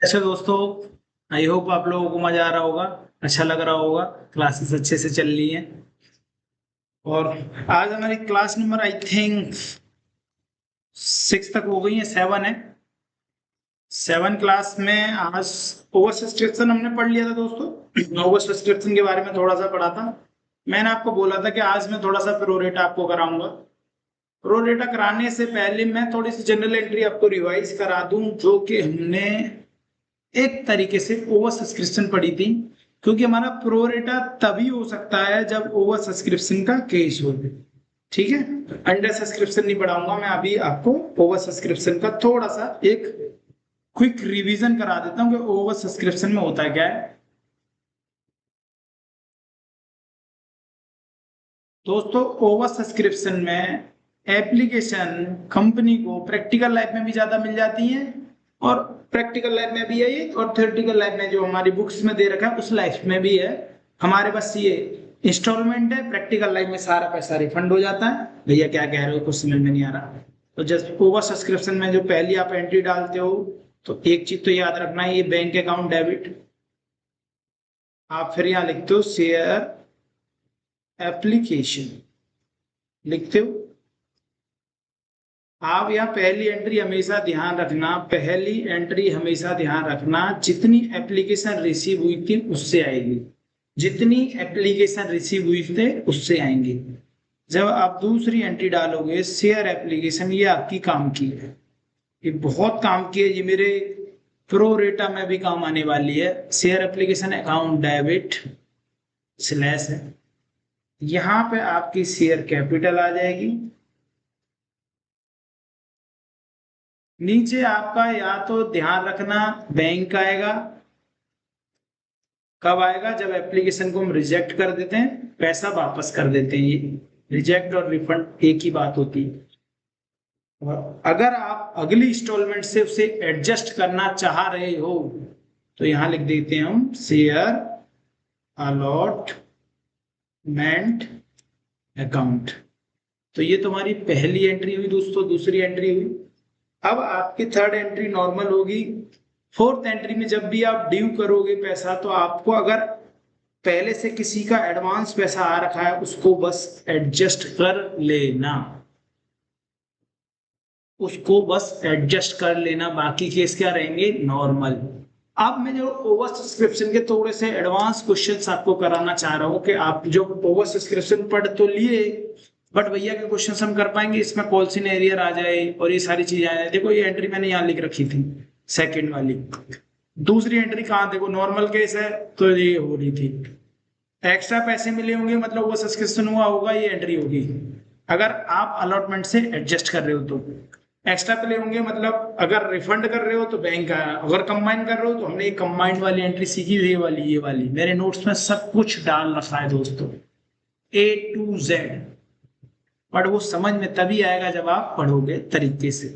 ऐसे दोस्तों, I hope आप लोगों को मजा आ रहा होगा, अच्छा लग रहा होगा। क्लासेस अच्छे से चल रही हैं। और आज हमारी क्लास नंबर आई थिंक 6 तक हो गई है, 7 है। 7 क्लास में आज ओवर सब्सक्रिप्शन हमने पढ़ लिया था दोस्तों। ओवर सब्सक्रिप्शन के बारे में थोड़ा सा पढ़ा था। मैंने आपको बोला था कि आज मैं थोड़ा सा प्रोरेटा आपको कराऊंगा। प्रोरेटा कराने से पहले मैं थोड़ी सी जनरल एंट्री आपको रिवाइज करा दूं, जो कि हमने एक तरीके से ओवर सब्सक्रिप्शन पड़ी थी। क्योंकि हमारा प्रो रेटा तभी हो सकता है जब ओवर सब्सक्रिप्शन का केस हो। ठीक है। अंडर सब्सक्रिप्शन नहीं पढ़ाऊंगा मैं, अभी आपको ओवर सब्सक्रिप्शन का थोड़ा सा एक क्विक रिवीजन करा देता हूं कि ओवर सब्सक्रिप्शन में होता क्या है। दोस्तों, ओवर सब्सक्रिप्शन में एप्लीकेशन कंपनी को प्रैक्टिकल लाइफ में भी ज्यादा मिल जाती है, और प्रैक्टिकल लाइफ में भी है ये, और थियोरेटिकल लाइफ में जो हमारी बुक्स में दे रखा है उस लाइफ में भी है। हमारे पास ये इंस्टॉलमेंट है, प्रैक्टिकल लाइफ में सारा पैसा रिफंड हो जाता है। भैया क्या कह रहे हो, कुछ समझ में नहीं आ रहा। तो जस्ट ओवर सब्सक्रिप्शन में जो पहली आप एंट्री डालते हो, तो एक चीज तो याद रखना है, ये बैंक अकाउंट डेबिट। आप फिर यहाँ लिखते हो शेयर एप्लीकेशन, लिखते हो। आप यहाँ पहली एंट्री हमेशा ध्यान रखना, पहली एंट्री हमेशा ध्यान रखना, जितनी एप्लीकेशन रिसीव हुई थी उससे आएगी। जितनी एप्लीकेशन रिसीव हुई थे उससे आएंगी। जब आप दूसरी एंट्री डालोगे शेयर एप्लीकेशन, ये आपकी काम की है, ये बहुत काम की है, ये मेरे प्रो रेटा में भी काम आने वाली है। Share application account debit slash है, यहाँ पे आपकी शेयर कैपिटल आ जाएगी। नीचे आपका या तो ध्यान रखना बैंक आएगा। कब आएगा? जब एप्लीकेशन को हम रिजेक्ट कर देते हैं, पैसा वापस कर देते हैं। ये रिजेक्ट और रिफंड एक ही बात होती है। और अगर आप अगली इंस्टॉलमेंट से उसे एडजस्ट करना चाह रहे हो, तो यहां लिख देते हैं हम शेयर अलॉटमेंट अकाउंट। तो ये तुम्हारी पहली एंट्री हुई दोस्तों, दूसरी एंट्री हुई। अब आपकी थर्ड एंट्री नॉर्मल होगी। फोर्थ एंट्री में जब भी आप ड्यू करोगे पैसा, तो आपको अगर पहले से किसी का एडवांस पैसा आ रखा है, उसको बस एडजस्ट कर लेना, उसको बस एडजस्ट कर लेना, बाकी केस क्या रहेंगे? नॉर्मल। अब मैं जो ओवर सब्सक्रिप्शन के थोड़े से एडवांस क्वेश्चंस आपको कराना चाह रहा हूं कि आप जो ओवर सब्सक्रिप्शन पढ़ तो लिए, बट भैया के क्वेश्चंस हम कर पाएंगे इसमें? कॉल सीन एरियर आ जाए और ये सारी चीजें आ जाए। देखो ये एंट्री मैंने यहाँ लिख रखी थी, सेकंड वाली। दूसरी एंट्री कहाँ? देखो नॉर्मल केस है तो ये हो रही थी। एक्स्ट्रा पैसे मिले होंगे मतलब वो सब्सक्रिप्शन हुआ होगा, ये एंट्री होगी। अगर आप अलॉटमेंट से एडजस्ट कर रहे हो तो एक्स्ट्रा पे होंगे, मतलब अगर रिफंड कर रहे हो तो बैंक आया, अगर कंबाइन कर रहे हो तो हमने ये कंबाइंड वाली एंट्री सीखी, ये वाली मेरे नोट्स में सब कुछ डाल रखा है दोस्तों, A to Z। बट वो समझ में तभी आएगा जब आप पढ़ोगे तरीके से।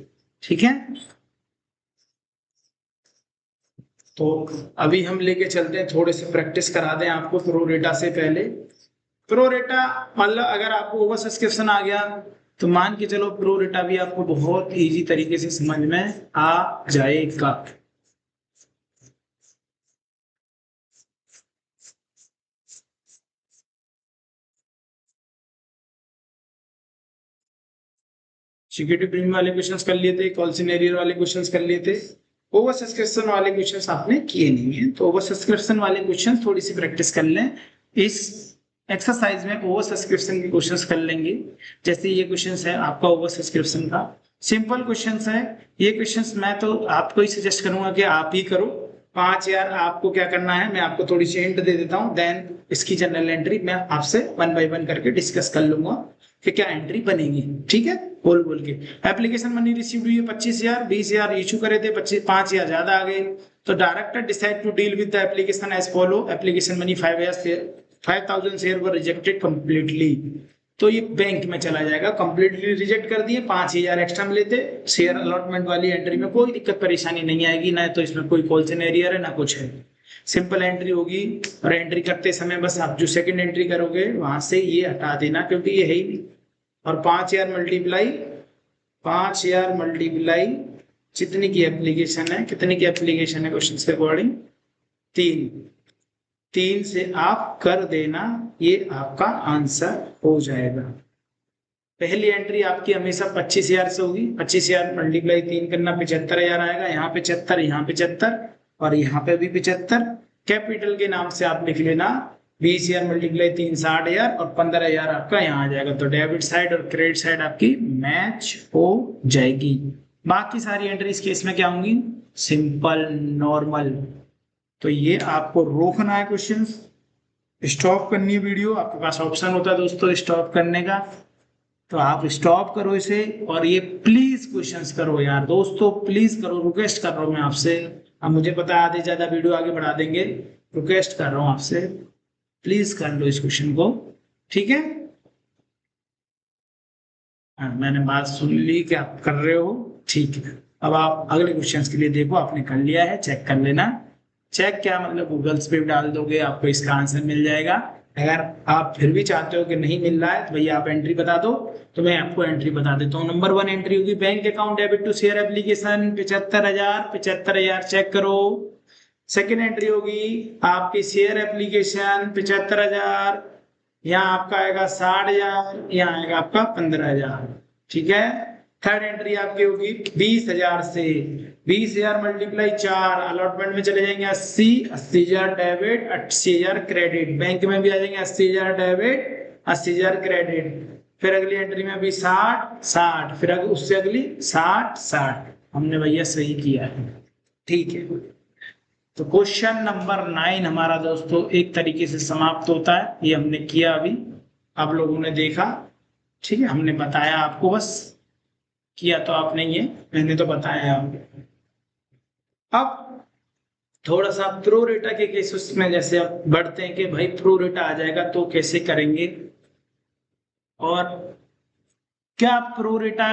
ठीक है। तो अभी हम लेके चलते हैं, थोड़े से प्रैक्टिस करा दें आपको प्रोरेटा से पहले। प्रोरेटा मतलब अगर आपको ओवर सब्सक्रिप्शन आ गया, तो मान के चलो प्रोरेटा भी आपको बहुत इजी तरीके से समझ में आ जाएगा। सिक्योरिटी प्रीमियम वाले क्वेश्चंस कर लिए थे, कॉल सिनेरियो वाले क्वेश्चंस कर लिए थे। ओवर सब्सक्रिप्शन वाले क्वेश्चंस आपने किए नहीं है, तो ओवर सब्सक्रिप्शन वाले क्वेश्चंस थोड़ी सी प्रैक्टिस कर लें। इस एक्सरसाइज में ओवर सब्सक्रिप्शन के क्वेश्चंस कर लेंगे। जैसे ये क्वेश्चंस है आपका ओवर सब्सक्रिप्शन का, सिंपल क्वेश्चंस है। ये क्वेश्चंस मैं तो आपको ही सजेस्ट करूंगा कि आप ही करो। 5 यार आपको क्या करना है, मैं आपको थोड़ी सी हिंट दे देता हूँ, देन इसकी जनरल एंट्री मैं आपसे 1 बाय 1 करके डिस्कस कर लूंगा कि क्या एंट्री बनेगी। ठीक है, बोल बोल के। एप्लीकेशन मनी रिसीव हुई है 25,000, 20,000 इशू करे थे, 5,000 ज्यादा आ गए। तो director decide to deal with the application as follow, application money 5,000 share were rejected completely. तो ये बैंक में चला जाएगा, कंप्लीटली रिजेक्ट कर दिए। 5,000 एक्स्ट्रा मिले थे। शेयर अलॉटमेंट वाली एंट्री में कोई दिक्कत परेशानी नहीं आएगी, ना तो इसमें कोई कॉल सिनेरियर है ना कुछ है, सिंपल एंट्री होगी। और एंट्री करते समय बस आप जो सेकंड एंट्री करोगे वहां से ये हटा देना, क्योंकि ये है ही नहीं। और 5,000 मल्टीप्लाई जितनी की एप्लीकेशन है, कितनी की एप्लीकेशन है क्वेश्चन के अकॉर्डिंग, 3। 3 से आप कर देना, ये आपका आंसर हो जाएगा। पहली एंट्री आपकी हमेशा 25,000 से होगी। 25,000 मल्टीप्लाई 3 करना 75,000 आएगा। यहाँ 75, यहाँ 75 और यहाँ पे भी 75। कैपिटल के नाम से आप लिख लेना 20,000 मल्टीप्लाई 3 60,000 और 15,000 आपका यहाँ आ जाएगा। तो डेबिट साइड और क्रेडिट साइड आपकी मैच हो जाएगी। बाकी सारी एंट्री इस केस में क्या होंगी, सिंपल नॉर्मल। तो ये आपको रोकना है, क्वेश्चन स्टॉप करनी है वीडियो। आपके पास ऑप्शन होता है दोस्तों स्टॉप करने का, तो आप स्टॉप करो इसे और ये प्लीज क्वेश्चंस करो यार दोस्तों, प्लीज करो, रिक्वेस्ट कर रहा हूँ मैं आपसे। अब मुझे पता है आधे ज्यादा वीडियो आगे बढ़ा देंगे, रिक्वेस्ट कर रहा हूँ आपसे, प्लीज कर लो इस क्वेश्चन को, ठीक है। मैंने बात सुन ली कि आप कर रहे हो, ठीक है। अब आप अगले क्वेश्चंस के लिए देखो, आपने कर लिया है, चेक कर लेना। चेक क्या मतलब, गूगल्स पे भी डाल दोगे, आपको इसका आंसर मिल जाएगा। अगर आप फिर भी चाहते हो कि नहीं मिल रहा है तो भैया आप एंट्री बता दो, तो मैं आपको एंट्री बता देता हूँ। नंबर 1 एंट्री होगी bank account debit to share application 75,000, 75,000 check करो। सेकेंड एंट्री होगी आपकी शेयर एप्लीकेशन 75,000, यहाँ आपका आएगा 60,000, यहाँ आएगा आपका 15,000, ठीक है। थर्ड एंट्री आपकी होगी 20,000 से, 20,000 मल्टीप्लाई 4, अलॉटमेंट में चले जाएंगे 80, 80,000 डेबिट, 80,000 क्रेडिट। बैंक में भी आ जाएंगे 80,000 डेबिट, 80,000 क्रेडिट। फिर अगली एंट्री में भी 60, 60, फिर उससे अगली 60, 60। हमने भैया सही किया है, ठीक है। तो क्वेश्चन नंबर 9 हमारा दोस्तों एक तरीके से समाप्त होता है। ये हमने किया अभी, आप लोगों ने देखा, ठीक है। हमने बताया आपको, बस किया तो आपने, ये मैंने तो बताया आपको। अब थोड़ा सा प्रो रेटा के केसेस में जैसे अब बढ़ते हैं कि भाई प्रो रेटा आ जाएगा तो कैसे करेंगे, और क्या प्रो रेटा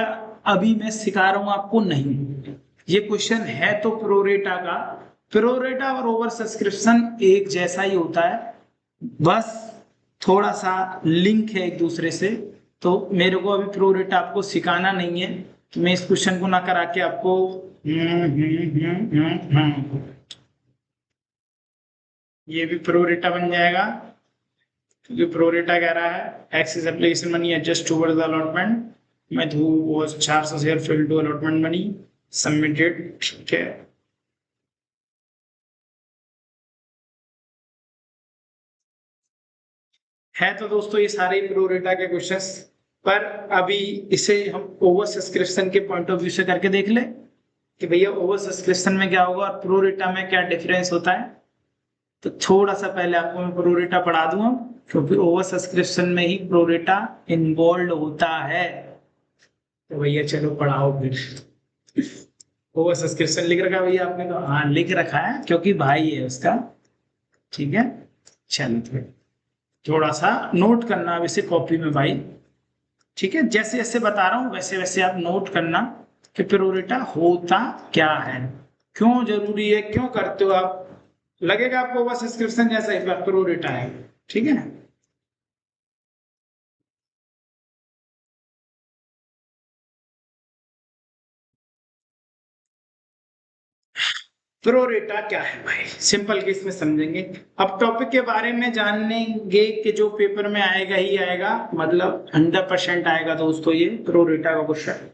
अभी मैं सिखा रहा हूं आपको, नहीं। ये क्वेश्चन है तो प्रो रेटा का, प्रो रेटा और ओवर सब्सक्रिप्शन एक जैसा ही होता है, बस थोड़ा सा लिंक है एक दूसरे से। तो मेरे को अभी प्रो रेटा आपको सिखाना नहीं है, तो मैं इस क्वेश्चन को ना करा के आपको ये भी प्रो रेटा बन जाएगा, क्योंकि प्रो रेटा कह रहा है excess application money adjust towards the allotment में who was 400 share fill to allotment money submitted, ठीक है। तो दोस्तों ये सारे प्रो रेटा के क्वेश्चंस, पर अभी इसे हम ओवर सब्सक्रिप्शन के पॉइंट ऑफ व्यू से करके देख ले कि भैया ओवर सब्सक्रिप्शन में क्या होगा और प्रो रेटा में क्या डिफरेंस होता है। तो थोड़ा सा पहले आपको मैं प्रो रेटा पढ़ा दूंगा, क्योंकि ओवर सब्सक्रिप्शन में ही प्रो रेटा इन्वॉल्व होता है। तो भैया चलो पढ़ाओ फिर। ओवर सब्सक्रिप्शन लिख रखा है भैया आपने? तो हाँ लिख रखा है, क्योंकि भाई है उसका, ठीक है। चलो फिर थोड़ा सा नोट करना अब इसे कॉपी में भाई, ठीक है। जैसे जैसे बता रहा हूँ वैसे वैसे आप नोट करना कि प्रो रेटा होता क्या है, क्यों जरूरी है, क्यों करते हो आप। लगेगा आपको ओवर सब्सक्रिप्शन जैसा ही प्रो रेटा है, ठीक है। प्रो रेटा क्या है भाई, सिंपल केस में समझेंगे। अब टॉपिक के बारे में जानेंगे कि जो पेपर में आएगा ही आएगा, मतलब 100% आएगा दोस्तों ये प्रो रेटा का क्वेश्चन।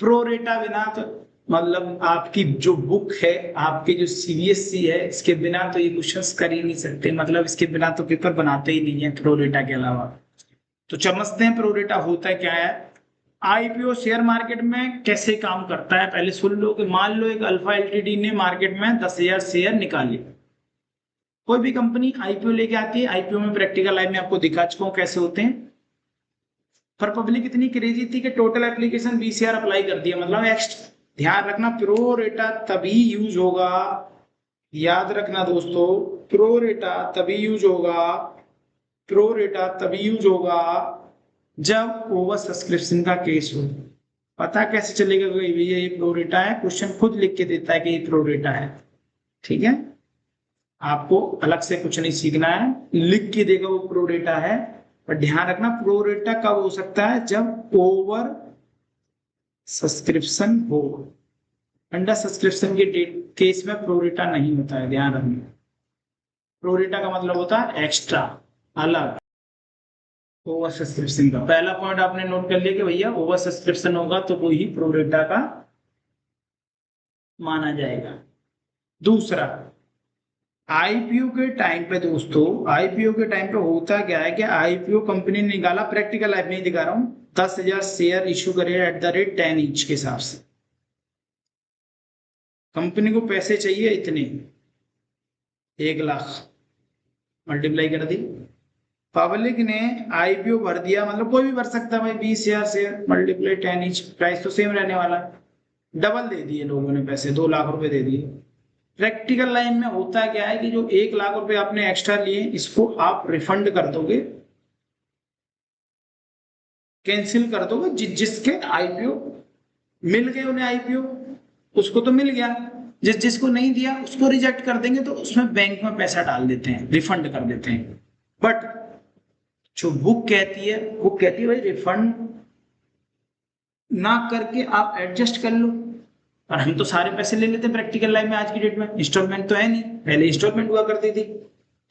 प्रो रेटा बिना तो मतलब आपकी जो बुक है, आपकी जो सीबीएसई है, इसके बिना तो ये क्वेश्चंस कर ही नहीं सकते, मतलब इसके बिना तो पेपर बनाते ही नहीं है प्रो रेटा के अलावा। तो समझते हैं प्रो रेटा होता है क्या है। आईपीओ शेयर मार्केट में कैसे काम करता है, पहले सुन लो कि मान लो एक अल्फा एलटीडी ने मार्केट में 10,000 शेयर निकाले। कोई भी कंपनी आईपीओ लेके आती है, आईपीओ में प्रैक्टिकल लाइफ में आपको दिखा चुका हूं कैसे होते हैं। पर पब्लिक इतनी क्रेजी थी कि टोटल एप्लीकेशन 20,000 अप्लाई कर दिया, मतलब नेक्स्ट। ध्यान रखना प्रो रेटा तभी यूज होगा, याद रखना दोस्तों, प्रो रेटा तभी यूज होगा, प्रो रेटा तभी यूज होगा जब ओवर सब्सक्रिप्शन का केस हो। पता कैसे चलेगा कि भैया ये प्रो रेटा है, क्वेश्चन खुद लिख के देता है कि ये प्रो रेटा है, ठीक है। आपको अलग से कुछ नहीं सीखना है, लिख के देगा वो प्रो रेटा है। पर ध्यान रखना प्रो रेटा कब हो सकता है, जब ओवर सब्सक्रिप्शन हो। अंडर सब्सक्रिप्शन के केस में प्रोरेटा नहीं होता है, ध्यान रखना। प्रोरेटा का मतलब होता है एक्स्ट्रा, अलग। ओवर सब्सक्रिप्शन का पहला पॉइंट आपने नोट कर लिया कि भैया ओवर सब्सक्रिप्शन होगा तो वो ही प्रोरेटा का माना जाएगा। दूसरा, आईपीओ के टाइम पे दोस्तों, आईपीओ के टाइम पे होता क्या है कि आईपीओ कंपनी ने निकाला, प्रैक्टिकल लाइफ में ही दिखा रहा हूं, 10,000 शेयर इशू करे एट द रेट 10 इंच के हिसाब से। कंपनी को पैसे चाहिए इतने, 1 लाख मल्टीप्लाई कर दी, पब्लिक ने आईपीओ भर दिया, मतलब कोई भी भर सकता है भाई, 20,000 शेयर मल्टीप्लाई 10 इंच, प्राइस तो सेम रहने वाला है, डबल दे दिए लोगों ने पैसे, 2 लाख रुपए दे दिए। प्रैक्टिकल लाइन में होता क्या है कि जो 1 लाख रुपए आपने एक्स्ट्रा लिए इसको आप रिफंड कर दोगे, कैंसिल कर दोगे। जिसके आईपीओ मिल गए, उन्हें आईपीओ, उसको तो मिल गया, जिसको नहीं दिया उसको रिजेक्ट कर देंगे, तो उसमें बैंक में पैसा डाल देते हैं, रिफंड कर देते हैं। बट जो बुक कहती है, बुक कहती है भाई रिफंड ना करके आप एडजस्ट कर लो। और हम तो सारे पैसे ले लेते हैं प्रैक्टिकल लाइफ में आज की डेट में, इंस्टॉलमेंट तो है नहीं, पहले इंस्टॉलमेंट हुआ करती थी।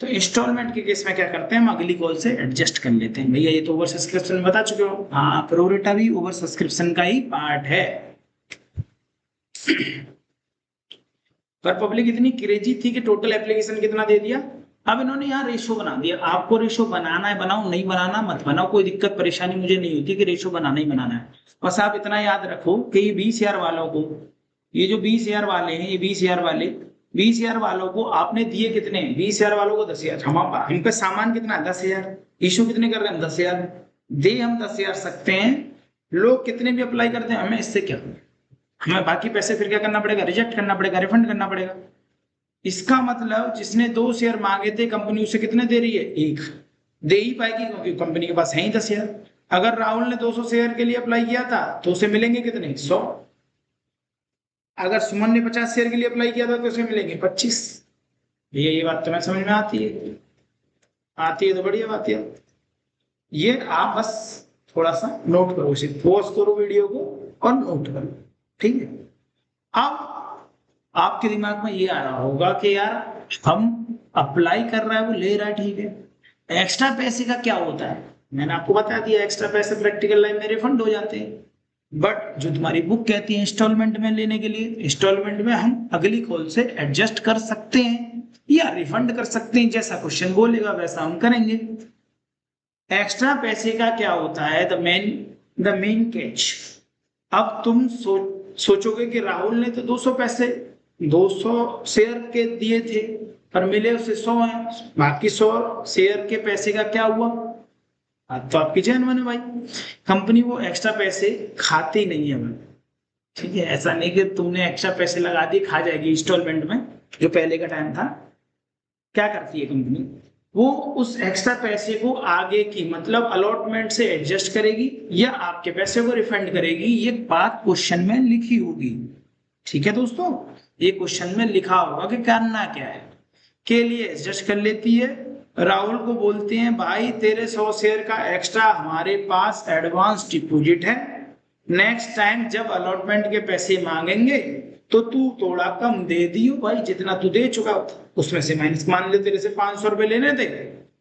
तो इंस्टॉलमेंट के केस में क्या करते हैं, हम अगली कॉल से एडजस्ट कर लेते हैं। भैया ये तो ओवर सब्सक्रिप्शन बता चुके हो, हाँ प्रोरेटा भी ओवर सब्सक्रिप्शन का ही पार्ट है। पर पब्लिक इतनी क्रेजी थी कि टोटल एप्लीकेशन कितना दे दिया। अब इन्होंने यहाँ रेशो बना दिया, आपको रेशो बनाना है बनाओ, नहीं बनाना मत बनाओ, कोई दिक्कत परेशानी मुझे नहीं होती कि रेशो बनाना ही बनाना है। बस आप इतना याद रखो कि ये 20,000 वालों को, ये जो 20,000 वाले हैं, ये 20,000 वाले, 20,000 वालों को आपने दिए कितने, 20,000 वालों को 10,000। हम पे सामान कितना है, 10,000, इशू कितने कर रहे हैं, 10,000 दे हम 10,000 सकते हैं। लोग कितने भी अप्लाई करते हैं, हमें इससे क्या, हमें बाकी पैसे फिर क्या करना पड़ेगा, रिजेक्ट करना पड़ेगा, रिफंड करना पड़ेगा। इसका मतलब जिसने 2 शेयर मांगे थे, कंपनी उसे कितने दे रही है, 1 दे ही पाएगी, क्योंकि कंपनी के पास है ही 10,000। अगर राहुल ने 200 शेयर के लिए अप्लाई किया था तो उसे मिलेंगे कितने, 100। अगर सुमन ने 50 शेयर के लिए अप्लाई किया था तो उसे मिलेंगे 25। ये बात तुम्हें समझ में आती है, आती है तो बढ़िया बात है। ये आप बस थोड़ा सा नोट करो, सिर्फ पॉज करो वीडियो को और नोट करो, ठीक है। अब आपके दिमाग में ये आ रहा होगा कि यार हम अप्लाई कर रहा है, वो ले रहा है, ठीक है, एक्स्ट्रा पैसे का क्या होता है। मैंने आपको बता दिया, एक्स्ट्रा पैसे प्रैक्टिकल लाइफ में रिफंड हो जाते हैं। बट जो तुम्हारी बुक कहती है इंस्टॉलमेंट में लेने के लिए, इंस्टॉलमेंट में हम अगली कॉल से एडजस्ट कर सकते हैं या रिफंड कर सकते हैं, जैसा क्वेश्चन बोलेगा वैसा हम करेंगे। एक्स्ट्रा पैसे का क्या होता है, द मेन कैच। अब तुम सोचोगे कि राहुल ने तो 200 शेयर के दिए थे पर मिले उसे 100 है, बाकी 100 शेयर के पैसे का क्या हुआ। तो आपकी जहन में भाई, कंपनी वो एक्स्ट्रा पैसे खाती नहीं है भाई, ठीक है। ऐसा नहीं कि तुमने एक्स्ट्रा पैसे लगा दिए खा जाएगी इंस्टॉलमेंट में, जो पहले का टाइम था। क्या करती है कंपनी, वो उस एक्स्ट्रा पैसे को आगे की मतलब अलॉटमेंट से एडजस्ट करेगी या आपके पैसे को रिफंड करेगी। ये बात क्वेश्चन में लिखी होगी, ठीक है दोस्तों, ये क्वेश्चन में लिखा होगा कि करना क्या है। के लिए एडजस्ट कर लेती है, राहुल को बोलते हैं भाई तेरे 100 शेयर का एक्स्ट्रा हमारे पास एडवांस डिपॉजिट है, नेक्स्ट टाइम जब अलॉटमेंट के पैसे मांगेंगे तो तू थोड़ा कम दे दियो भाई, जितना तू दे चुका उसमें से माइनस, मान ले तेरे से 500 रुपए लेने थे,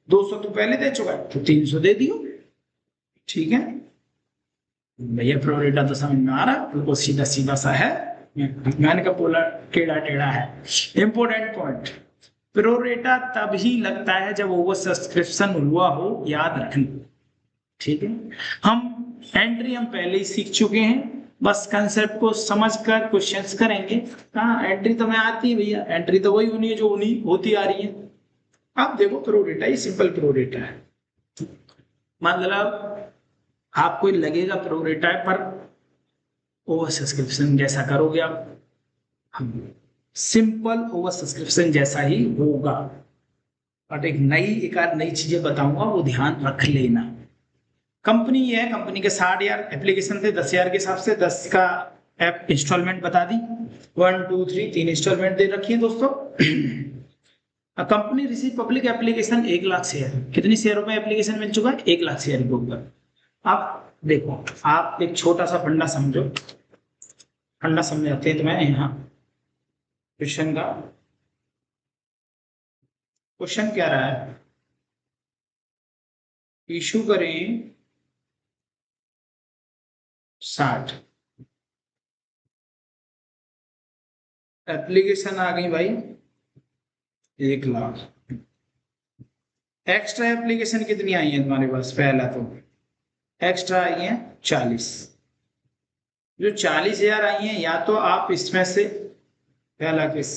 200 तू पहले दे चुका तो 300 दे दियो, ठीक है भैया। प्रोरेटा तो समझ में आ रहा है, बिल्कुल सीधा सीधा सा है, मैंने का बोला टेढ़ा टेढ़ा है। इंपोर्टेंट पॉइंट, प्रोरेटा तभी लगता है जब ओवर सब्सक्रिप्शन हुआ हो, याद रखना, ठीक है। हम एंट्री हम पहले ही सीख चुके हैं, बस कंसेप्ट को समझकर क्वेश्चंस करेंगे। हाँ एंट्री तो मैं आती है भैया, एंट्री तो वही होनी है जो होती आ रही है। अब देखो प्रोरेटा ही सिंपल प्रोरेटा है, मतलब आपको लगेगा प्रोरेटा है पर ओवर सब्सक्रिप्शन जैसा करोगे आप, सिंपल ओवर सब्सक्रिप्शन जैसा ही होगा। और एक नई चीजें बताऊंगा, वो ध्यान रख लेना। कंपनी ये है, कंपनी के 60,000 एप्लीकेशन थे, 10,000 के हिसाब से 10 का ऐप इंस्टॉलमेंट बता दी, 1 2 3 3 इंस्टॉलमेंट दे रखी है दोस्तों। Company receive public application 1,00,000 share, कितनी शेयरों में एप्लीकेशन मिल चुका है, 1,00,000 शेयर के ऊपर। अब देखो आप एक छोटा सा फंडा समझो, ठंडा समझाते हैं तो मैं यहाँ क्वेश्चन का क्वेश्चन क्या रहा है, इशू करें 60, एप्लीकेशन आ गई भाई 1 लाख, एक्स्ट्रा एप्लीकेशन कितनी आई है तुम्हारे पास, पहला तो एक्स्ट्रा आई है 40, जो 40,000 आई है या तो आप इसमें से पहला केस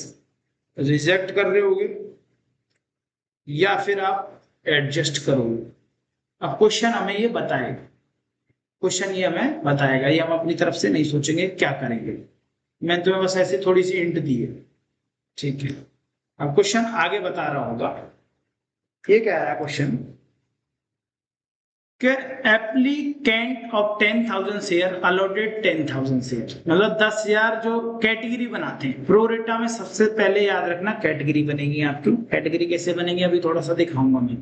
रिजेक्ट कर रहे होगे या फिर आप एडजस्ट करोगे। अब क्वेश्चन हमें ये बताएगा, क्वेश्चन ये हमें बताएगा, ये हम अपनी तरफ से नहीं सोचेंगे क्या करेंगे, मैं तुम्हें बस ऐसे थोड़ी सी हिंट दी है, ठीक है। अब क्वेश्चन आगे बता रहा होगा, ये क्या है क्वेश्चन कि applicant of 10,000 share allotted 10,000 share, मतलब 10,000 जो कैटेगरी बनाते हैं प्रोरेटा में, सबसे पहले याद रखना कैटेगरी बनेगी आपकी, कैटेगरी कैसे बनेगी अभी थोड़ा सा दिखाऊंगा मैं।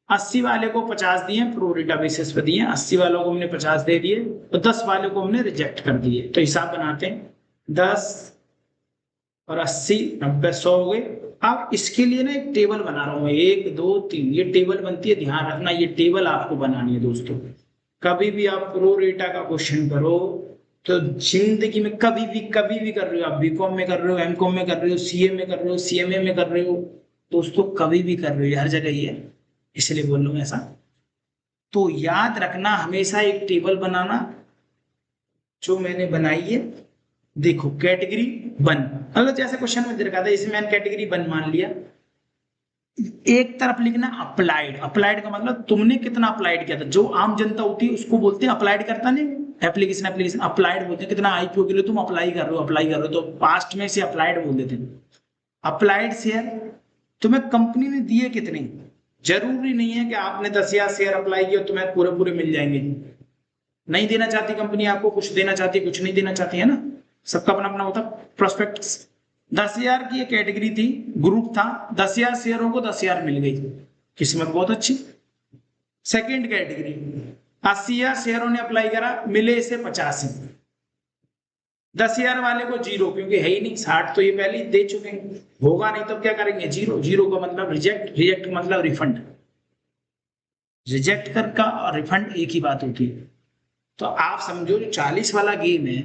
80 वाले को 50 दिए प्रोरेटा बेसिस पे दिए, 80 वालों को हमने 50 दे दिए, तो 10 वाले को हमने रिजेक्ट कर दिए, तो हिसाब बनाते हैं 10 और 80 90 100 हो गए। अब इसके लिए ना एक टेबल बना रहा हूं मैं, 1 2 3 ये टेबल बनती है, ध्यान रखना ये टेबल आपको बनानी है दोस्तों। कभी भी आप प्रो रेटा का क्वेश्चन करो तो जिंदगी में कभी भी कर रहे हो, आप बीकॉम में कर रहे हो, एमकॉम में कर रहे हो, सीए में कर रहे हो, सीएमए में कर रहे हो दोस्तों, कभी भी कर रहे हो, हर जगह ही है, इसलिए बोल रहा हूं ऐसा। तो याद रखना हमेशा एक टेबल बनाना, जो मैंने बनाई है देखो कैटेगरी 1, मतलब जैसे क्वेश्चन में दे रखा था इसमें मैंने कैटेगरी 1 मान लिया, एक तरफ लिखना अप्लाइड, अप्लाइड का मतलब तुमने कितना अप्लाइड किया था, जो आम जनता होती है उसको बोलते हैं अप्लाइड करता नहीं, एप्लीकेशन एप्लीकेशन अप्लाइड बोलते हैं, कितना आईपीओ के लिए तुम अप्लाई कर रहे हो, अप्लाई कर रहे हो, तो पास्ट में से अप्लाइड बोल देते हैं। अप्लाइड शेयर तुम्हें कंपनी ने दिए कितने, जरूरी नहीं है कि आपने 10,000 शेयर अप्लाई किया तुम्हें पूरे पूरे मिल जाएंगे, नहीं देना चाहती कंपनी आपको, कुछ देना चाहती है कुछ नहीं देना चाहती है ना, सबका अपना अपना होता प्रोस्पेक्टस। 10,000 की एक कैटेगरी थी, ग्रुप था, 10,000 शेयरों को 10,000 मिल गई, किस्मत बहुत अच्छी। सेकंड कैटेगरी 80,000 शेयरों ने अप्लाई करा, मिले इसे 85, 10,000 वाले को 0 क्योंकि है ही नहीं, 60 तो ये पहले ही दे चुके हैं, होगा नहीं तो क्या करेंगे 0, 0 का मतलब रिजेक्ट, रिजेक्ट मतलब रिफंड, रिजेक्ट कर का और रिफंड एक ही बात होती है। तो आप समझो जो 40 वाला गेम है,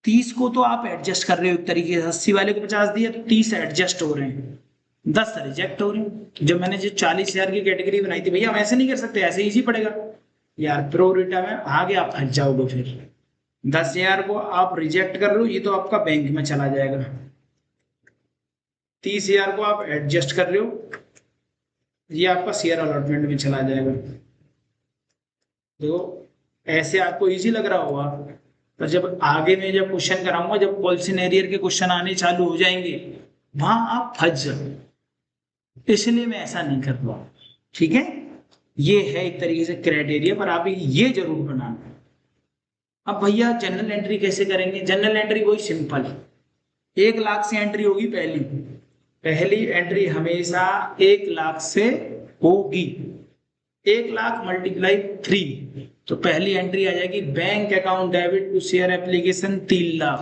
30 को तो आप एडजस्ट कर रहे हो एक तरीके से, 80 वाले को 50 दिया तो 30 एडजस्ट हो रहे हैं, 10 रिजेक्ट हो रहे हैं। जब मैंने जो 40,000 की कैटेगरी बनाई थी भैया हम ऐसे नहीं कर सकते, ऐसे इजी पड़ेगा यार, प्रो रेटा में आगे आप फंस जाओगे, फिर 10,000 को आप रिजेक्ट कर लो ये तो आपका बैंक में चला जाएगा, 30,000 को आप एडजस्ट कर रहे हो ये आपका शेयर अलॉटमेंट में चला जाएगा। तो ऐसे आपको इजी लग रहा होगा, पर जब आगे में जब क्वेश्चन कराऊंगा, जब क्वेश्चन एरियर के क्वेश्चन आने चालू हो जाएंगे वहां आप फंस जाओ, इसलिए मैं ऐसा नहीं कर रहा, ठीक है। ये है एक तरीके से क्राइटेरिया, पर आप ये जरूर बनाना। अब भैया जनरल एंट्री कैसे करेंगे, जनरल एंट्री वही सिंपल, 1 लाख से एंट्री होगी, पहली पहली एंट्री हमेशा 1 लाख से होगी, 1 लाख मल्टीप्लाई 3, तो पहली एंट्री आ जाएगी bank account debit to share application 3 lakh.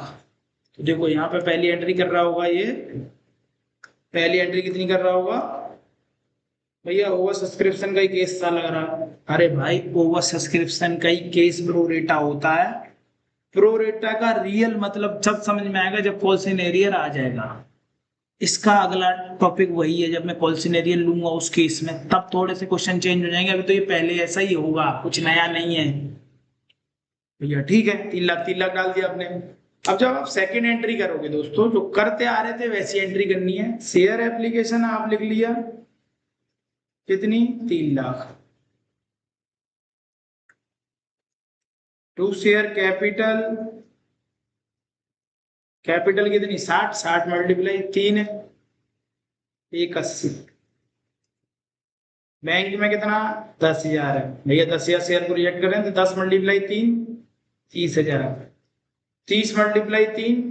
तो देखो यहाँ पे पहली एंट्री कर रहा होगा, ये पहली एंट्री कितनी कर रहा होगा भैया, ओवर सब्सक्रिप्शन का ही केस सा लग रहा, अरे भाई ओवर सब्सक्रिप्शन का ही केस प्रो रेटा होता है, प्रो रेटा का रियल मतलब जब समझ में आएगा जब कॉल्सन एरियर आ जाएगा, इसका अगला टॉपिक वही है, जब मैं कॉल्सन एरियर लूंगा उस केस में तब थोड़े से क्वेश्चन चेंज हो जाएंगे, अभी तो ये पहले ऐसा ही होगा, कुछ नया नहीं है भैया, ठीक है। 3 लाख 3 लाख डाल दिया आपने। अब जब आप सेकंड एंट्री करोगे दोस्तों, जो करते आ रहे थे वैसी एंट्री करनी है, शेयर एप्लीकेशन आप लिख लिया कितनी 3 lakh, to share capital, capital कितनी 60, 60 मल्टीप्लाई 3 है 180, बैंक में कितना 10,000 है भैया, 10,000 शेयर को रिजेक्ट करें तो 10 multiply 3 30,000, 30 multiply 3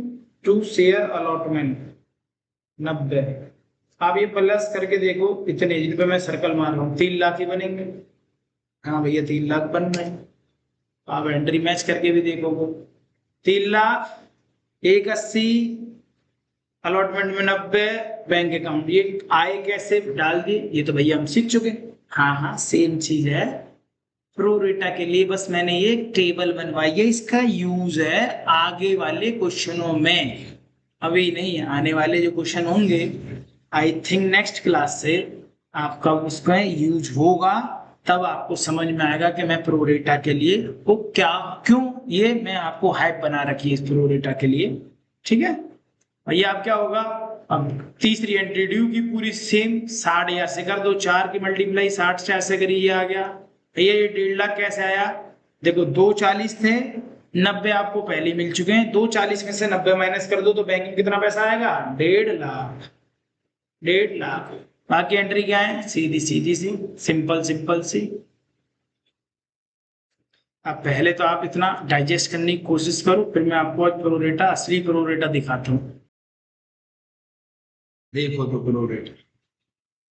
to share allotment 90। आप ये प्लस करके देखो इतने जिन पे मैं सर्कल मार रहा हूँ 3 लाख ही बनेंगे, हाँ भैया 3 लाख बन रहे हैं, आप एंट्री मैच करके भी देखोगे 3,00,000, 1,80, अलॉटमेंट में 90, बैंक अकाउंट। ये आए कैसे डाल दिए, ये तो भैया हम सीख चुके। हाँ हाँ सेम चीज है प्रोरेटा के लिए, बस मैंने ये टेबल बनवाई है, इसका यूज है आगे वाले क्वेश्चनों में, अभी नहीं। आने वाले जो क्वेश्चन होंगे आई थिंक नेक्स्ट क्लास से आपका उसका यूज होगा, तब आपको समझ में आएगा कि मैं प्रोरेटा के लिए वो क्या क्यों, ये मैं आपको हाइप बना रखी है इस प्रोरेटा के लिए। ठीक है भैया, अब क्या होगा, अब तीसरी एंट्री ड्यू की पूरी सेम 60,000 से कर दो, 4 की मल्टीप्लाई 60 से ऐसे करिए, ये आ गया भैया। ये 1,50,000 कैसे आया, देखो 240 थे, 90 आपको पहले मिल चुके हैं, 240 में से 90 माइनस कर दो तो बैंक में कितना पैसा आएगा, 1,50,000, 1,50,000। बाकी एंट्री क्या है, सीधी सीधी सी, सिंपल सिंपल सी। अब पहले तो आप इतना डाइजेस्ट करने की कोशिश करो, फिर मैं आपको आज प्रोरेटा, असली प्रोरेटा दिखाता हूँ। देखो तो प्रोरेटा,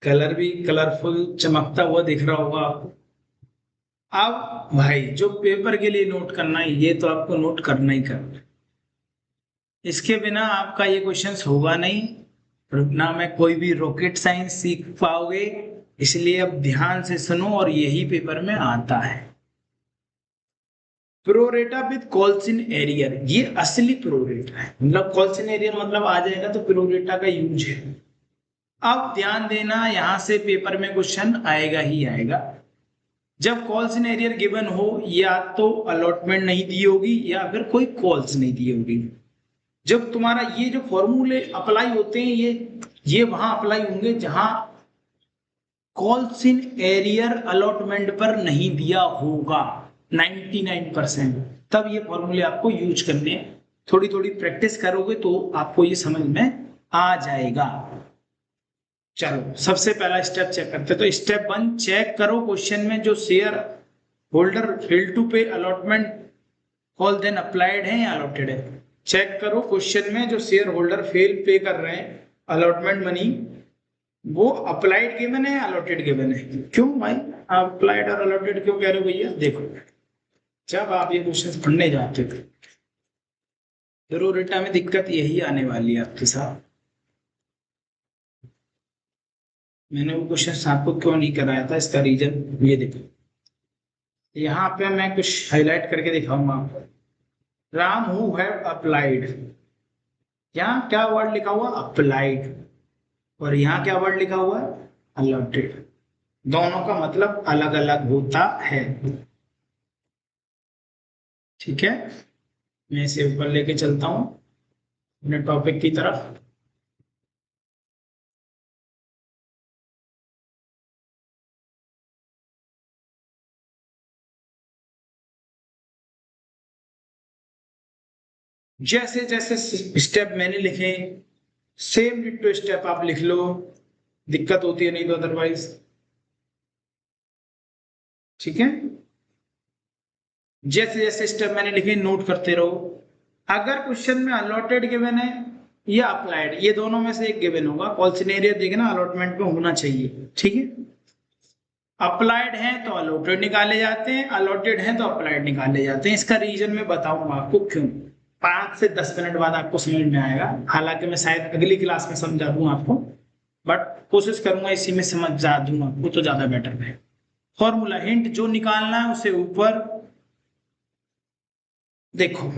कलर भी कलरफुल चमकता हुआ दिख रहा होगा आपको। अब भाई जो पेपर के लिए नोट करना है, ये तो आपको नोट करना ही करना है, इसके बिना आपका ये क्वेश्चन होगा नहीं, ना मैं कोई भी रॉकेट साइंस सीख पाओगे, इसलिए अब ध्यान से सुनो, और यही पेपर में आता है। प्रोरेटा विद कॉल्सिन एरियर, ये असली प्रोरेटा है, मतलब कॉल्सिन एरियर मतलब आ जाएगा तो प्रोरेटा का यूज है। अब ध्यान देना, यहां से पेपर में क्वेश्चन आएगा ही आएगा। जब कॉल्सिन एरियर गिवन हो, या तो अलॉटमेंट नहीं दी होगी या फिर कोई कॉल्स नहीं दी होगी। जब तुम्हारा ये जो फॉर्मूले अप्लाई होते हैं, ये वहां अप्लाई होंगे जहां कॉल्सिन एरियर अलॉटमेंट पर नहीं दिया होगा 99%, तब ये फॉर्मूले आपको यूज करने हैं। थोड़ी थोड़ी प्रैक्टिस करोगे तो आपको ये समझ में आ जाएगा। चलो सबसे पहला स्टेप चेक करते हैं, तो स्टेप 1 चेक करो क्वेश्चन में जो शेयर होल्डर फेल टू पे अलॉटमेंट कॉल देन अप्लाइड है या अलॉटेड है। चेक करो क्वेश्चन में जो शेयर होल्डर फेल पे कर रहे हैं अलॉटमेंट मनी, वो अप्लाइड गिवन है अलॉटेड गिवन है। क्यों भाई अप्लाइड और अलॉटेड क्यों कह रहे हो भैया, देखो जब आप ये क्वेश्चन पढ़ने जाते थे प्रोरेटा में दिक्कत यही आने वाली है आपके साथ। मैंने वो क्वेश्चन आपको क्यों नहीं कराया था, इसका रीजन ये देखो, यहाँ पे मैं कुछ हाईलाइट करके दिखाऊंगा आपको। राम हु हैव अप्लाइड, यहाँ क्या वर्ड लिखा हुआ अप्लाइड, और यहाँ क्या वर्ड लिखा हुआ है अलॉटेड, दोनों का मतलब अलग अलग होता है। ठीक है, मैं इसे ऊपर लेके चलता हूं अपने टॉपिक की तरफ। जैसे जैसे स्टेप मैंने लिखे, सेम डिट्टो स्टेप आप लिख लो, दिक्कत होती है नहीं तो अदरवाइज। ठीक है, जैसे जैसे स्टेप मैंने लिखे नोट करते रहो। अगर क्वेश्चन में अलॉटेड गिवन है या अप्लाइड, ये दोनों में से एक गिवन होगा, कॉल्सिन एरियर देखना अलॉटमेंट में होना चाहिए। ठीक है, अप्लाइड है तो अलॉटेड निकाले जाते हैं, अलॉटेड है तो अप्लाइड निकाले जाते हैं। इसका रीजन मैं बताऊंगा आपको क्यों, 5 से 10 मिनट बाद आपको समझ में आएगा। हालांकि मैं शायद अगली क्लास में समझा दूं आपको, बट कोशिश करूंगा इसी में समझा दूंगा आपको तो ज्यादा बेटर है। फॉर्मूला हिंट जो निकालना है उसे ऊपर देखो,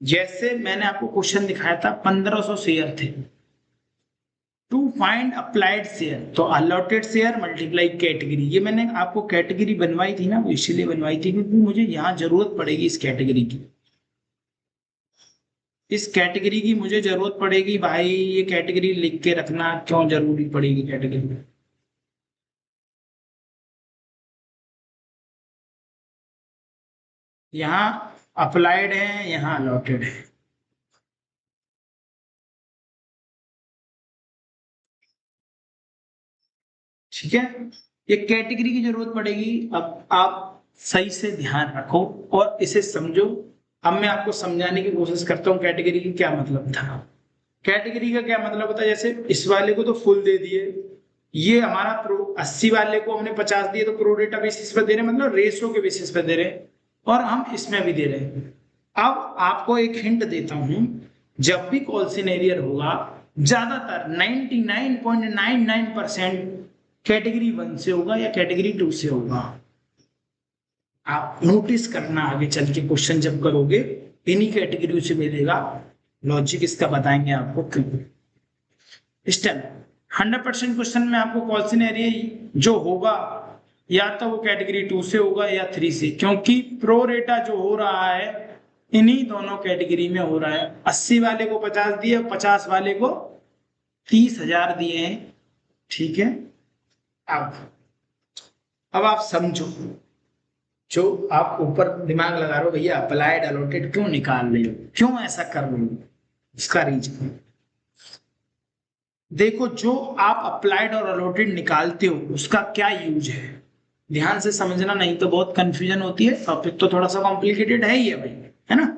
जैसे मैंने आपको क्वेश्चन दिखाया था 1500 शेयर थे, टू फाइंड अप्लाइड शेयर, तो अलॉटेड शेयर मल्टीप्लाई कैटेगरी। ये मैंने आपको कैटेगरी बनवाई थी ना, वो इसलिए बनवाई थी क्योंकि मुझे यहाँ जरूरत पड़ेगी इस कैटेगरी की, इस कैटेगरी की मुझे जरूरत पड़ेगी भाई। ये कैटेगरी लिख के रखना, क्यों जरूरी पड़ेगी कैटेगरी, यहाँ अप्लाइड है यहाँ अलॉटेड है। ठीक है, ये कैटेगरी की जरूरत पड़ेगी। अब आप सही से ध्यान रखो और इसे समझो। अब मैं आपको समझाने की कोशिश करता हूँ कैटेगरी की क्या मतलब था। कैटेगरी का क्या मतलब होता है, जैसे इस वाले को तो फुल दे दिए, ये हमारा 80 वाले को हमने 50 दिए, तो प्रोरेटा बेसिस पर दे रहे हैं, मतलब रेशो के बेसिस पर दे रहे हैं, और हम इसमें भी दे रहे हैं। अब आपको एक हिंट देता हूं, जब भी कॉल सिनेरियर होगा ज्यादातर 99.99% कैटेगरी 1 से होगा या कैटेगरी 2 से होगा। आप नोटिस करना आगे चल के क्वेश्चन जब करोगे इन्हीं कैटेगरी से मिलेगा। लॉजिक इसका बताएंगे आपको क्यों। इस टाइम 100% क्वेश्चन में आपको कॉल सिनेरियो जो होगा या तो वो कैटेगरी 2 से होगा या 3 से, क्योंकि प्रो रेटा जो हो रहा है इन्हीं दोनों कैटेगरी में हो रहा है। 80 वाले को 50 दिए, 50 वाले को 30,000 दिए हैं। ठीक है, अब आप समझो, जो आप ऊपर दिमाग लगा रहे हो भैया अप्लाइड अलॉटेड क्यों निकाल रहे हो, क्यों ऐसा कर रहे हो, इसका रीजन देखो। जो आप अप्लाइड और अलॉटेड निकालते हो उसका क्या यूज है, ध्यान से समझना, नहीं तो बहुत कंफ्यूजन होती है। टॉपिक तो थोड़ा सा कॉम्प्लिकेटेड है ही है भाई, है ना।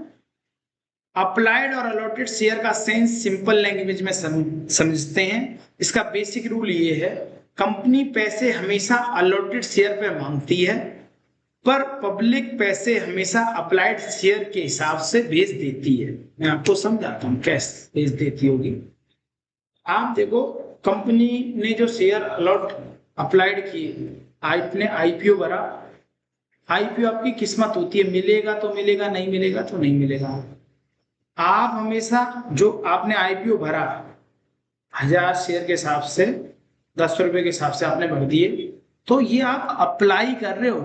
अप्लाइड और अलॉटेड शेयर का सेंस सिंपल लैंग्वेज में समझते हैं। इसका बेसिक रूल ये है, कंपनी पैसे हमेशा अलॉटेड शेयर पे मांगती है, पर पब्लिक पैसे हमेशा अप्लाइड शेयर के हिसाब से भेज देती है। मैं आपको समझाता हूँ कैसे भेज देती होगी। आप देखो, कंपनी ने जो शेयर अलॉट अप्लाइड किए, आपने आईपीओ भरा, आईपीओ आपकी किस्मत होती है, मिलेगा तो मिलेगा, नहीं मिलेगा तो नहीं मिलेगा। आप हमेशा जो आपने आईपीओ भरा 1000 शेयर के हिसाब से, 10 रुपए के हिसाब से आपने भर दिए, तो ये आप अप्लाई कर रहे हो।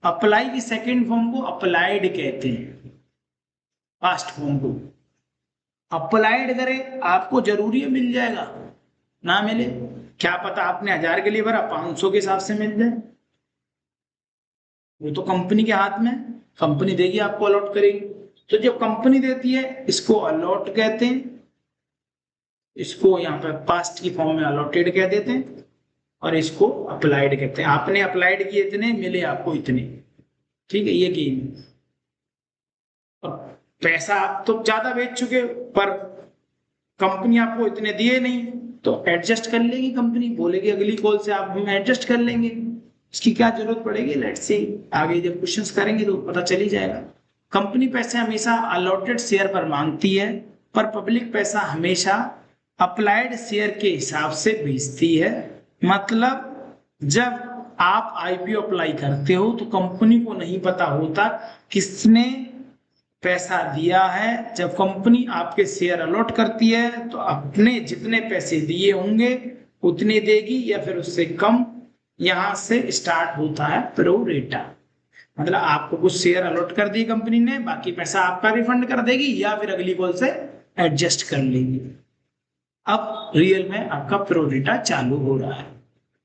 अप्लाई की सेकेंड फॉर्म को अप्लाइड कहते हैं, फर्स्ट फॉर्म को अप्लाइड करें। आपको जरूरी है मिल जाएगा, ना मिले क्या पता, आपने 1000 के लिए भरा 500 के हिसाब से मिल जाए, वो तो कंपनी के हाथ में, कंपनी देगी आपको, अलॉट करेगी। तो जब कंपनी देती है इसको अलॉट कहते हैं, इसको यहाँ पे पास्ट की फॉर्म में अलॉटेड कह देते हैं, और इसको अप्लाइड कहते हैं। आपने अप्लाइड किए इतने, मिले आपको इतने। ठीक है, ये गेम। पैसा आप तो ज्यादा बेच चुके, पर कंपनी आपको इतने दिए नहीं, तो एडजस्ट कर लेगी कंपनी, बोलेगी अगली कॉल से आप हम एडजस्ट कर लेंगे। इसकी क्या जरूरत पड़ेगी, लेट्स सी आगे जब क्वेश्चंस करेंगे तो पता चल ही जाएगा। कंपनी पैसे हमेशा अलॉटेड शेयर पर मांगती है, पर पब्लिक पैसा हमेशा अप्लाइड शेयर के हिसाब से भेजती है। मतलब जब आप आईपीओ अप्लाई करते हो तो कंपनी को नहीं पता होता किसने पैसा दिया है। जब कंपनी आपके शेयर अलॉट करती है तो अपने जितने पैसे दिए होंगे उतने देगी, या फिर उससे कम। यहां से स्टार्ट होता है प्रो रेटा। मतलब आपको कुछ शेयर अलॉट कर दी कंपनी ने, बाकी पैसा आपका रिफंड कर देगी या फिर अगली कॉल से एडजस्ट कर लेगी। अब रियल में आपका प्रो रेटा चालू हो रहा है।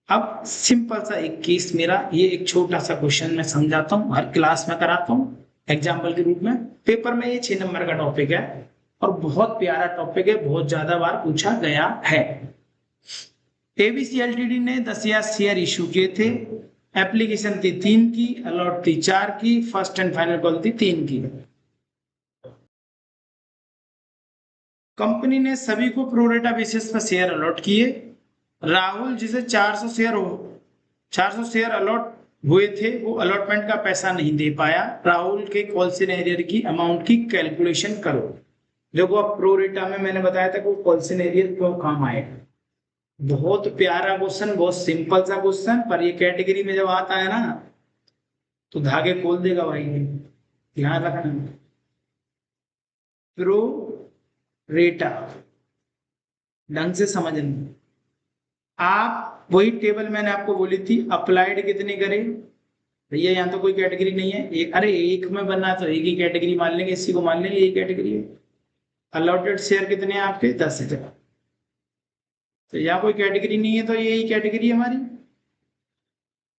अब सिंपल सा एक केस मेरा, ये एक छोटा सा क्वेश्चन मैं समझाता हूँ, हर क्लास में कराता हूँ एग्जाम्पल के रूप में। पेपर में ये 6 नंबर का टॉपिक है और बहुत प्यारा टॉपिक है, बहुत ज्यादा बार पूछा गया है। एबीसी एलटीडी ने 10,000 शेयर इशू किए थे, एप्लीकेशन थी 3 की, अलॉट थी 4 की, फर्स्ट एंड फाइनल कॉल थी 3 की। कंपनी ने सभी को प्रोरेटा बेसिस पर शेयर अलॉट किए। राहुल जिसे 400 शेयर अलॉट हुए थे, वो अलॉटमेंट का पैसा नहीं दे पाया। राहुल के कॉल सिनेरियर की अमाउंट की कैलकुलेशन करो। देखो अब प्रोरेटा में मैंने बताया था कि कॉल सिनेरियर क्यों काम आएगा। बहुत प्यारा क्वेश्चन, बहुत सिंपल सा क्वेश्चन, पर ये कैटेगरी में जब आता है ना तो धागे खोल देगा भाई, ध्यान रखना। प्रो रेटा ढंग से समझना। आप वही टेबल मैंने आपको बोली थी, अप्लाइड कितने करें भैया, यहाँ तो कोई कैटेगरी नहीं है। अरे एक में बनना तो एक ही कैटेगरी मान लेंगे, इसी को मान लेंगे यही कैटेगरी है। अलॉटेड शेयर कितने हैं आपके, 10,000। तो यहाँ कोई कैटेगरी नहीं है तो यही कैटेगरी है हमारी।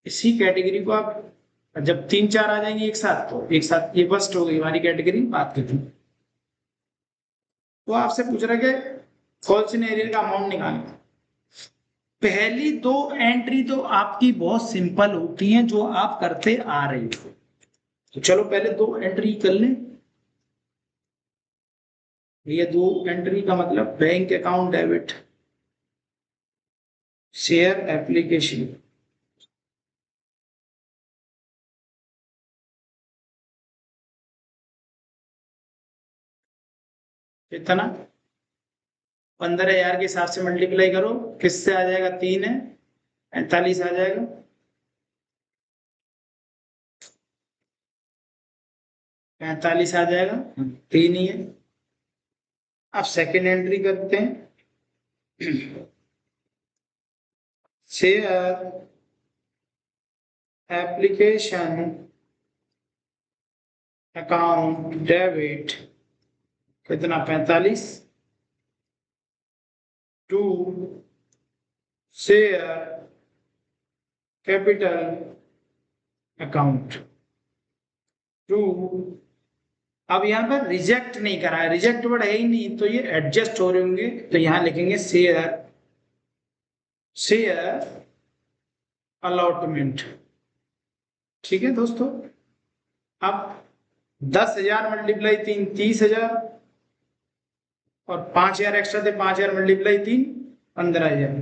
इसी कैटेगरी को आप जब 3 4 आ जाएंगे एक साथ, तो एक साथ ये फर्स्ट हो गई हमारी कैटेगरी। बात करते हैं, तो आपसे पूछ रहा है कि कॉल सिनेरियर का अमाउंट निकालना। पहली 2 एंट्री तो आपकी बहुत सिंपल होती हैं, जो आप करते आ रहे हो। तो चलो पहले 2 एंट्री कर लें। ये 2 एंट्री का मतलब bank account debit, share application. कितना 15,000 के हिसाब से मल्टीप्लाई करो, किससे आ जाएगा 3 है 45 आ जाएगा। पैंतालीस आ जाएगा, 3 ही है। अब सेकेंड एंट्री करते हैं। शेयर एप्लीकेशन अकाउंट डेबिट कितना 45 to share capital account to. अब यहाँ पर रिजेक्ट नहीं करा है, रिजेक्ट वर्ड है ही नहीं, तो ये एडजस्ट हो रहे होंगे, तो यहाँ लिखेंगे शेयर अलॉटमेंट। ठीक है दोस्तों, अब 10,000 मल्टीप्लाई 3 30,000 और 5,000 एक्स्ट्रा थे, 5,000 मल्टीप्लाई 3 15,000।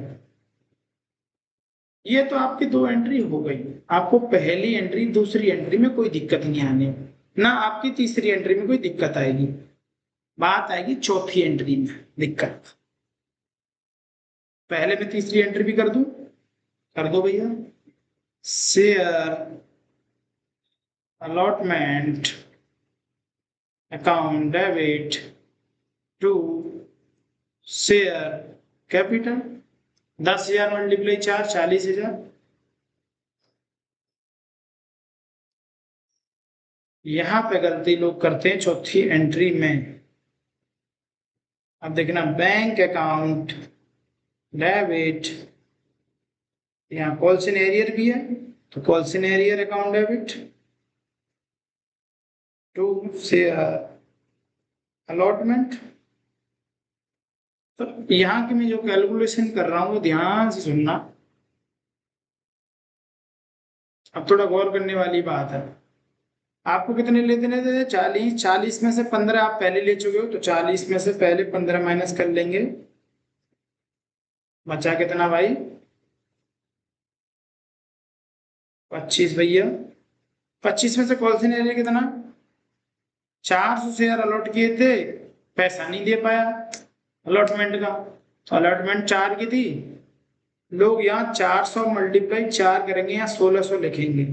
ये तो आपकी 2 एंट्री हो गई। आपको पहली एंट्री दूसरी एंट्री में कोई दिक्कत नहीं आने, ना आपकी तीसरी एंट्री में कोई दिक्कत आएगी। बात आएगी चौथी एंट्री में दिक्कत। पहले मैं तीसरी एंट्री भी कर दूं, कर दो भैया। Share allotment account debit to share capital. 10,000 multiply 4 40,000। यहां पे गलती लोग करते हैं चौथी एंट्री में। अब देखना बैंक अकाउंट डेबिट, यहाँ कॉल्सन एरियर भी है तो calls in arrear account debit to share allotment. तो यहाँ की मैं जो कैलकुलेशन कर रहा हूँ वो ध्यान से सुनना। अब थोड़ा गौर करने वाली बात है। आपको कितने लेते थे 40, 40 में से 15 आप पहले ले चुके हो, तो 40 में से पहले 15 माइनस कर लेंगे, बचा कितना भाई 25 भैया। 25 में से कॉल्सन एरिया कितना 400 शेयर अलॉट किए थे, पैसा नहीं दे पाया अलॉटमेंट का, तो अलॉटमेंट 4 की थी। लोग यहाँ 400 मल्टीप्लाई 4 करेंगे, यहाँ 1600 लिखेंगे।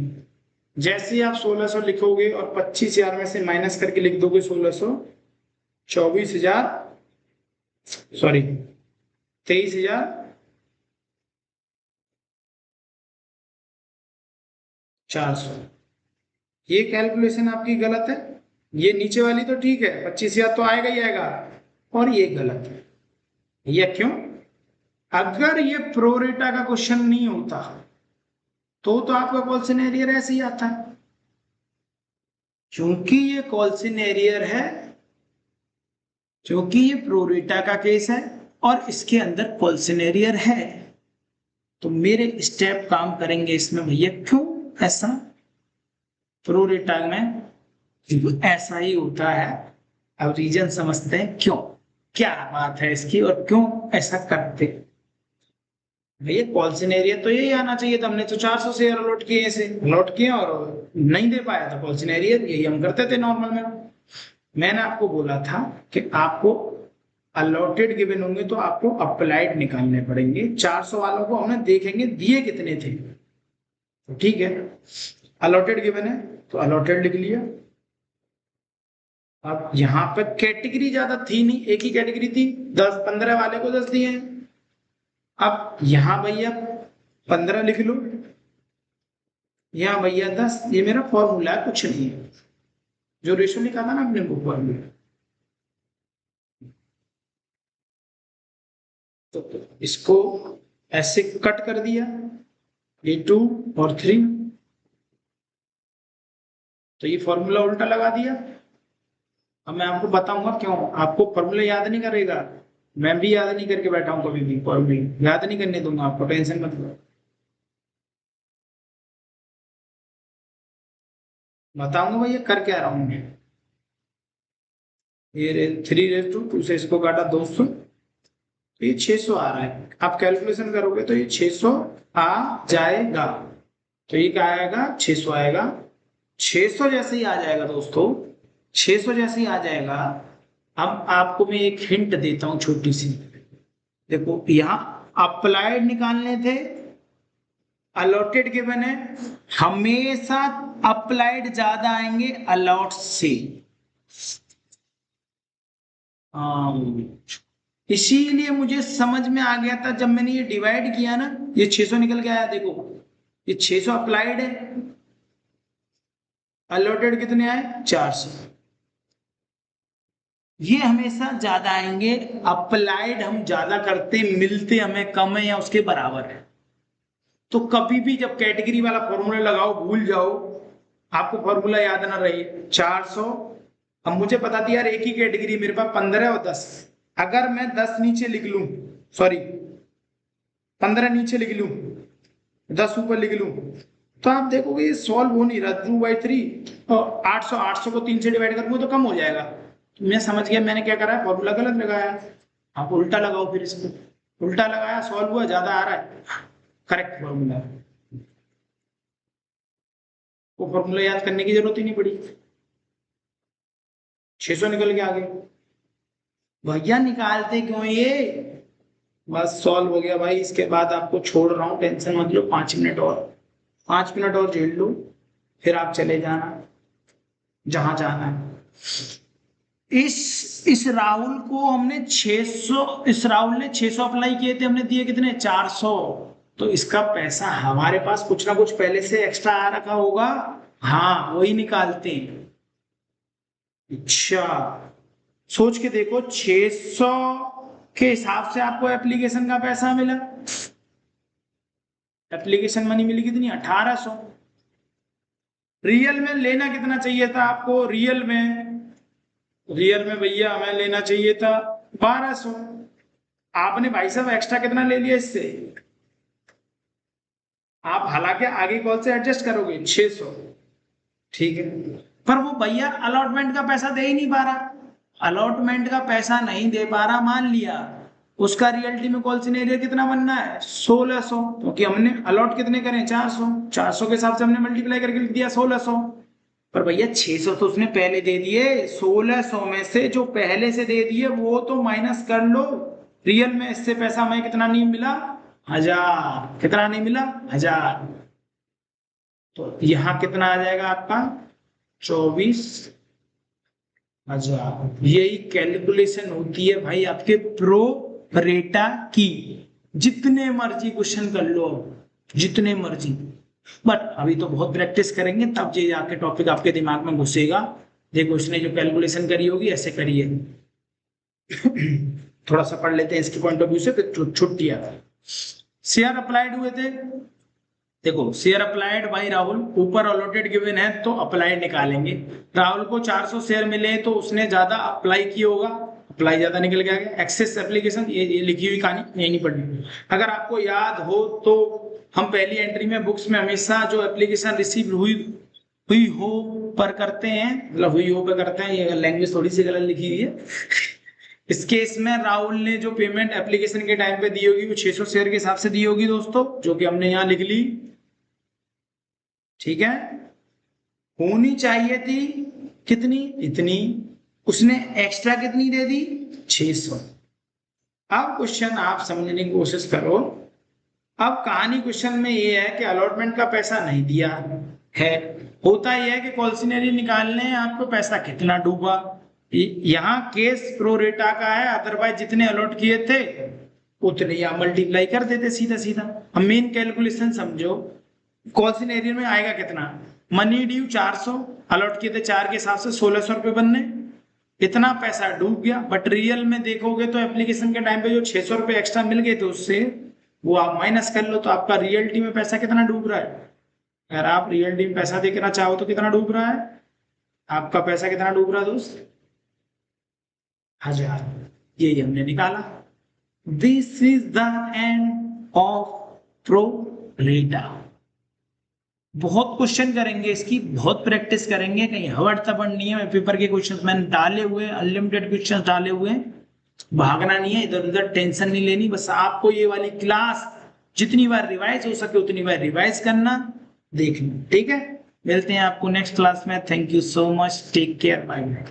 जैसे ही आप 1600 लिखोगे और 25,000 में से माइनस करके लिख दोगे 1600, 24,000 सॉरी 23,400। ये कैलकुलेशन आपकी गलत है। ये नीचे वाली तो ठीक है, 25,000 तो आएगा ही आएगा, और ये गलत है। ये क्यों? अगर ये प्रोरेटा का क्वेश्चन नहीं होता तो आपका कॉल्सन एरियर ऐसे ही आता है। क्योंकि ये कॉल्सन एरियर है, क्योंकि ये प्रोरेटा का केस है और इसके अंदर कॉल्सन एरियर है, तो मेरे स्टेप काम करेंगे इसमें भैया। क्यों ऐसा? प्रोरेटा में ऐसा ही होता है। अब रीजन समझते हैं क्यों, क्या बात है इसकी और क्यों ऐसा करते। भैया कॉल्सन एरिया तो यही आना चाहिए था, हमने तो 400 शेयर अलॉट किए, ऐसे अलॉट किए और नहीं दे पाया था कॉल्सन एरिया, यही हम करते थे नॉर्मल में। मैंने आपको बोला था कि आपको अलॉटेड गिवन होंगे तो आपको अप्लाइड निकालने पड़ेंगे। 400 वालों को हमने देखेंगे दिए कितने थे, तो ठीक है अलॉटेड गिवन है तो अलॉटेड लिख लिया। अब यहाँ पे कैटेगरी ज्यादा थी नहीं, एक ही कैटेगरी थी, 10 15 वाले को 10 दिए हैं। अब यहां भैया 15 लिख लो, यहां भैया 10। ये मेरा फॉर्मूला है, कुछ नहीं है, जो रेशो लिखा था ना अपने बुक फॉर्मूला। तो इसको ऐसे कट कर दिया, ये 2 और 3, तो ये फॉर्मूला उल्टा लगा दिया। अब मैं आपको बताऊंगा क्यों। आपको फॉर्मूला याद नहीं करेगा, मैं भी याद नहीं करके बैठा हूं, कभी भी फॉर्मूला याद नहीं करने दूंगा आपको, टेंशन मत लो। बताऊंगा भैया कर क्या रहा हूं मैं। ये 3 से इसको काटा 200, तो ये 600 आ रहा है। आप कैलकुलेशन करोगे तो ये 600 आ जाएगा, तो ये क्या आएगा 600 आएगा। 600 जैसे ही आ जाएगा दोस्तों, 600 जैसे ही आ जाएगा, अब आपको मैं एक हिंट देता हूं छोटी सी। देखो यहाँ अप्लाइड निकालने थे, अलॉटेड गिवन है, हमेशा अप्लाइड ज्यादा आएंगे अलॉट से। इसीलिए मुझे समझ में आ गया था जब मैंने ये डिवाइड किया ना, ये 600 निकल के आया। देखो ये 600 अप्लाइड है, अलॉटेड कितने आए 400। ये हमेशा ज्यादा आएंगे, अप्लाइड हम ज्यादा करते, मिलते हमें कम है या उसके बराबर है। तो कभी भी जब कैटेगरी वाला फॉर्मूला लगाओ भूल जाओ, आपको फॉर्मूला याद ना रहे 400। अब मुझे बता दिया यार एक ही कैटेगरी मेरे पास 15 और 10, अगर मैं 10 नीचे लिख लूं, सॉरी 15 नीचे लिख लूं, 10 ऊपर लिख लूं, तो आप देखोगे ये सॉल्व हो नहीं रहा। 2/3 और 800 को 3 से डिवाइड करूंगा तो कम हो जाएगा। मैं समझ गया मैंने क्या करा है, फॉर्मूला गलत लगाया। आप उल्टा लगाओ, फिर इसको उल्टा लगाया, सॉल्व हुआ, ज्यादा आ रहा है, करेक्ट फॉर्मूला। वो फॉर्मूला याद करने की जरूरत ही नहीं पड़ी, 600 निकल के आ गए। भैया निकालते क्यों ये, बस सॉल्व हो गया भाई। इसके बाद आपको छोड़ रहा हूँ, टेंशन मत लो, 5 मिनट और, 5 मिनट और झेल लो, फिर आप चले जाना जहां जाना है। इस राहुल को हमने 600, इस राहुल ने 600 अप्लाई किए थे, हमने दिए कितने 400। तो इसका पैसा हमारे पास कुछ ना कुछ पहले से एक्स्ट्रा आ रखा होगा, हाँ वही निकालते हैं। अच्छा सोच के देखो, 600 के हिसाब से आपको एप्लीकेशन का पैसा मिला, एप्लीकेशन मनी मिली कितनी 1800। रियल में लेना कितना चाहिए था आपको, रियल में भैया हमें लेना चाहिए था 1200। आपने भाई साहब एक्स्ट्रा कितना ले लिया इससे, आप हालांकि आगे कॉल से एडजस्ट करोगे 600, ठीक है। पर वो भैया अलॉटमेंट का पैसा दे ही नहीं पा रहा, अलॉटमेंट का पैसा नहीं दे पा रहा, मान लिया उसका रियलिटी में कॉल सिनेरियो कितना बनना है 1600, क्योंकि हमने अलॉट कितने करें 400, 400 के हिसाब से हमने मल्टीप्लाई करके लिख दिया 1600। पर भैया 600 तो उसने पहले दे दिए, 1600 में से जो पहले से दे दिए वो तो माइनस कर लो। रियल में इससे पैसा हमें कितना नहीं मिला 1000, कितना नहीं मिला 1000। तो यहाँ कितना आ जाएगा आपका 24,000। यही कैलकुलेशन होती है भाई आपके प्रो रेटा की। जितने मर्जी क्वेश्चन कर लो, जितने मर्जी, बट अभी तो बहुत प्रैक्टिस करेंगे तब ये जाके टॉपिक आपके दिमाग में घुसेगा। देखो इसने जो कैलकुलेशन करी होगी ऐसे करिए। थोड़ा सा पढ़ लेते हैं इसके पॉइंट ऑफ व्यू से, फिर छुट्टियां। शेयर अप्लाइड हुए थे, देखो शेयर अप्लाइड बाई राहुल, ऊपर अलॉटेड गिवन है तो अप्लाइड निकालेंगे। राहुल को 400 शेयर मिले तो उसने ज्यादा अप्लाई किया होगा, अप्लाई ज्यादा निकल गया। एक्सेस एप्लीकेशन, ये लिखी हुई कहानी नहीं पढ़नी। अगर आपको याद हो तो हम पहली एंट्री में बुक्स में हमेशा जो एप्लीकेशन रिसीव हुई हो पर करते हैं, मतलब हुई हो पर करते हैं, ये लैंग्वेज थोड़ी सी गलत लिखी हुई है। इस केस में राहुल ने जो पेमेंट एप्लीकेशन के टाइम पे दी होगी वो 600 शेयर के हिसाब से दी होगी दोस्तों, जो कि हमने यहाँ लिख ली, ठीक है। होनी चाहिए थी कितनी, इतनी, उसने एक्स्ट्रा कितनी दे दी 600। अब क्वेश्चन आप समझने की कोशिश करो। अब कहानी क्वेश्चन में ये है कि अलॉटमेंट का पैसा नहीं दिया है, होता यह है कि कॉल्सिनरी निकालने आपको पैसा कितना डूबा। यहाँ केस प्रो रेटा का है, अदरवाइज जितने अलॉट किए थे उतने या मल्टीप्लाई कर देते सीधा सीधा। हम मेन कैलकुलेशन समझो, कॉल्सिनरी में आएगा कितना, मनी ड्यू 400, अलॉट किए थे 4 के हिसाब से 1600 रुपए बनने, इतना पैसा डूब गया। बट रियल में देखोगे तो एप्लीकेशन के टाइम पे जो 600 रुपए एक्स्ट्रा मिल गए थे उससे, वो आप माइनस कर लो तो आपका रियलिटी में पैसा कितना डूब रहा है। अगर आप रियलिटी में पैसा देखना चाहो तो कितना डूब रहा है, आपका पैसा कितना डूब रहा है दोस्त 1000। यही हमने निकाला। This is the end of pro रेटा। बहुत क्वेश्चन करेंगे इसकी, बहुत प्रैक्टिस करेंगे, कहीं हवड़ तबड़ नहीं है। पेपर के क्वेश्चंस मैंने डाले हुए, अनलिमिटेड क्वेश्चंस डाले हुए, भागना नहीं है इधर उधर, टेंशन नहीं लेनी। बस आपको ये वाली क्लास जितनी बार रिवाइज हो सके उतनी बार रिवाइज करना, देखना, ठीक है। मिलते हैं आपको नेक्स्ट क्लास में। Thank you so much, take care, bye bye.